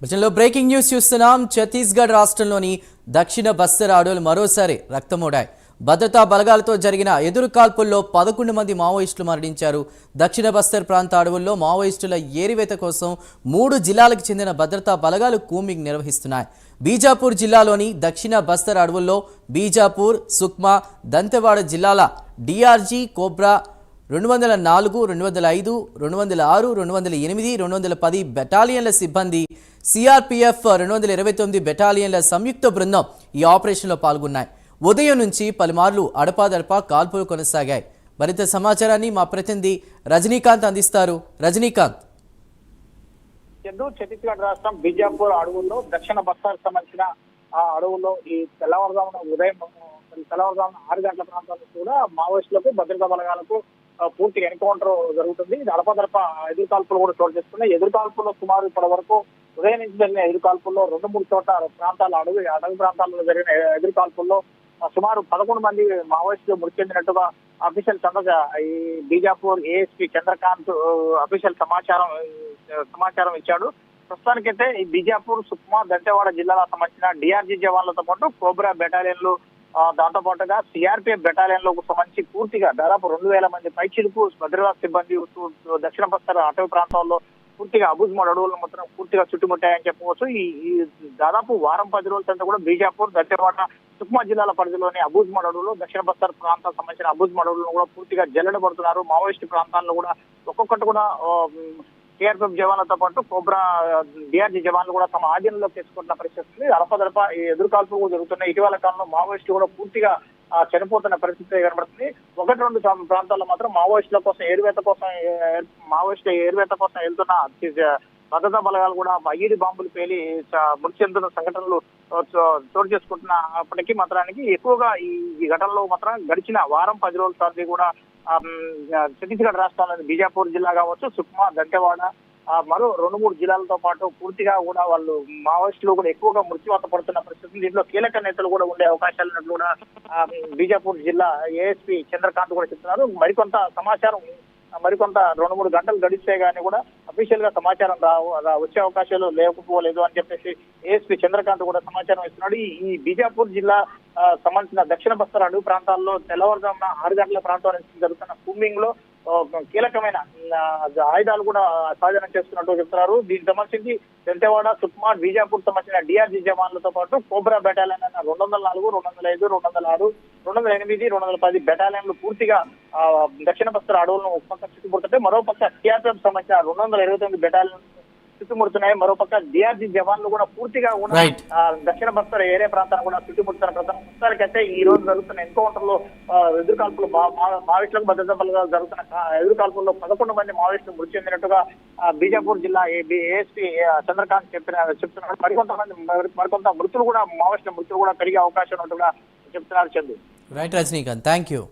భజనలో breaking news చూస్తున్నాం. ఛత్తీస్గఢ్ రాష్ట్రంలోని దక్షిణ బస్తర్ అడవులు మరోసారి రక్తమోడాయి. భద్రతా బలగాలతో జరిగిన ఎదురుకాల్పుల్లో 11 మంది మావోయిస్టులు మరణించారు. దక్షిణ బస్తర్ ప్రాంత అడవుల్లో మావోయిస్టుల ఏరివేత కోసం 3 జిల్లాలకు చెందిన భద్రతా బలగాలు కూంబింగ్ నిర్వహిస్తున్నాయి. బీజాపూర్ జిల్లాలోని దక్షిణ బస్తర్ అడవుల్లో బీజాపూర్, సుక్మా, దంతెవాడ జిల్లాల డిఆర్జీ, కోబ్రా 204, 205, 206, 208, 210 బెటాలియన్ల సిబ్బంది, సిఆర్పిఎఫ్ 229 బెటాలియన్ల సంయుక్త బృందం ఈ ఆపరేషన్లో పాల్గొన్నాయి. ఉదయం నుంచి పలుమార్లు అడపాదడపా కాల్పులు కొనసాగాయి. మరింత సమాచారాన్ని మా ప్రతినిధి రజనీకాంత్ అందిస్తారు. రజనీకాంత్. ఛత్తీస్గఢ్ రాష్ట్రం బీజాపూర్ అడవుల్లో దక్షిణ బస్తార్ సంబంధించిన ఆ అడవుల్లో ఈ తెల్లవారుజామున 6 గంటల ప్రాంతాల్లో కూడా మావోయిస్టులకు భద్రతా బలగాలకు పూర్తిగా ఎన్కౌంటర్ జరుగుతుంది. ఇది అడపదడప ఎదురుకాల్పులు కూడా చోటు చేసుకున్నాయి. ఎదురుకాల్పుల్లో సుమారు ఇప్పటి వరకు ఉదయం నుంచి జరిగిన ఎదురుకాల్పుల్లో 2-3 చోట్ల ప్రాంతాల అడవి ప్రాంతాల్లో జరిగిన ఎదురుకాల్పుల్లో సుమారు 11 మంది మావోయిస్టులు మృతి చెందినట్టుగా అఫీషియల్ ఈ బీజాపూర్ ఏఎస్పీ చంద్రకాంత్ అఫీషియల్ సమాచారం ఇచ్చాడు. ప్రస్తుతానికైతే ఈ బీజాపూర్, సుక్మా, దంతెవాడ జిల్లాలకు సంబంధించిన డిఆర్జీ జవాన్లతో పాటు కోబ్రా బెటాలియన్లు, దాంతో పాటుగా సిఆర్పిఎఫ్ బెటాలియన్లకు సంబంధించి పూర్తిగా దాదాపు 2000 మంది పైచిలకు భద్రతా సిబ్బంది దక్షిణ బస్తర్ అటవీ ప్రాంతాల్లో పూర్తిగా అబుజ్మడ్ అడవులను మొత్తం పూర్తిగా చుట్టుముట్టాయని చెప్పవచ్చు. ఈ దాదాపు వారం 10 రోజుల తర్వాత కూడా బీజాపూర్, దంతెవాడ, సుక్మా జిల్లాల పరిధిలోని అబుజ్మడ్ అడవులు, దక్షిణ బస్తర్ ప్రాంతాలకు సంబంధించిన అబుజ్మడ్ అడవులను కూడా పూర్తిగా జల్లెడబడుతున్నారు. మావోయిస్టు ప్రాంతాల్లో కూడా ఒక్కొక్కటి కూడా సిఆర్పిఎఫ్ జవాన్లతో పాటు కోబ్రా, డిఆర్జీ జవాన్లు కూడా తమ ఆధీనంలోకి తీసుకుంటున్న పరిస్థితి. అడపదడప ఈ ఎదురుకాల్పులు కూడా జరుగుతున్నాయి. ఇటీవల కాలంలో మావోయిస్టులు కూడా పూర్తిగా చనిపోతున్న పరిస్థితి కనబడుతుంది. 1-2 ప్రాంతాల్లో మాత్రం మావోయిస్టుల కోసం ఏరువేత కోసం వెళ్తున్న భద్రతా బలగాలు కూడా ఐఈడీ బాంబులు పేలి మృతి చెందుతున్న సంఘటనలు చోటు చేసుకుంటున్నప్పటికీ మాత్రానికి ఎక్కువగా ఈ ఘటనలో మాత్రం గడిచిన వారం 10 రోజుల తర్వాత కూడా ఛత్తీస్గఢ్ రాష్ట్రంలోని బీజాపూర్ జిల్లా కావచ్చు, సుక్మా, దంతెవాడ మరో 2-3 జిల్లాలతో పాటు పూర్తిగా కూడా వాళ్ళు మావోయిస్టులు కూడా ఎక్కువగా మృత్యువాత పడుతున్న పరిస్థితి. దీంట్లో కీలక నేతలు కూడా ఉండే అవకాశాలు ఉన్నట్లు కూడా బీజాపూర్ జిల్లా ఏఎస్పీ చంద్రకాంత్ కూడా చెప్తున్నారు. మరికొంత 2-3 గంటలు గడిస్తే గానీ కూడా అఫీషియల్ గా సమాచారం వచ్చే అవకాశాలు లేకపోలేదు అని చెప్పేసి ఏఎస్పీ చంద్రకాంత్ కూడా సమాచారం ఇస్తున్నాడు. ఈ బీజాపూర్ జిల్లా సంబంధించిన దక్షిణ బస్తర్ అడవి ప్రాంతాల్లో తెల్లవారుజామున 6 గంటల ప్రాంతం నుంచి జరుగుతున్న కూంబింగ్ లో కీలకమైన ఆయుధాలు కూడా స్వాధీనం చేస్తున్నట్టు చెప్తున్నారు. దీనికి సంబంధించి దంతెవాడ, సుక్మా, బీజాపూర్ సంబంధించిన డిఆర్జీ జవాన్లతో పాటు కోబ్రా బెటాలియన్ అన్న 204, 205, 206, 208, 210 బెటాలియన్లు పూర్తిగా దక్షిణ బస్తర్ అడవులను ఒక పక్క చుట్టుముడుతుంటే మరోపక్క సిఆర్పిఎఫ్ సంబంధించిన 229 బెటాలియన్ చుట్టుముడుతున్నాయి. మరోపక్క డిఆర్జీ జవాన్లు కూడా పూర్తిగా కూడా దక్షిణ బస్తర్ ఏరియా ప్రాంతాన్ని కూడా చుట్టుముడుతున్న ప్రస్తుతానికైతే ఈ రోజు జరుగుతున్న ఎన్కౌంటర్ లో ఎదురుకాల్పులు మావోయిస్టులకు భద్రతా బలగాలు జరుగుతున్న ఎదురుకాల్పుల్లో 11 మంది మావోయిస్టులు మృతి చెందినట్టుగా బీజాపూర్ జిల్లా ఏఎస్పీ చంద్రకాంత్ చెప్తున్నారు. మరికొంత మావోయిస్టుల మృతులు కూడా పెరిగే అవకాశం ఉన్నట్టుగా చెప్తున్నారు. Chandu. Right Rajinikanth, thank you.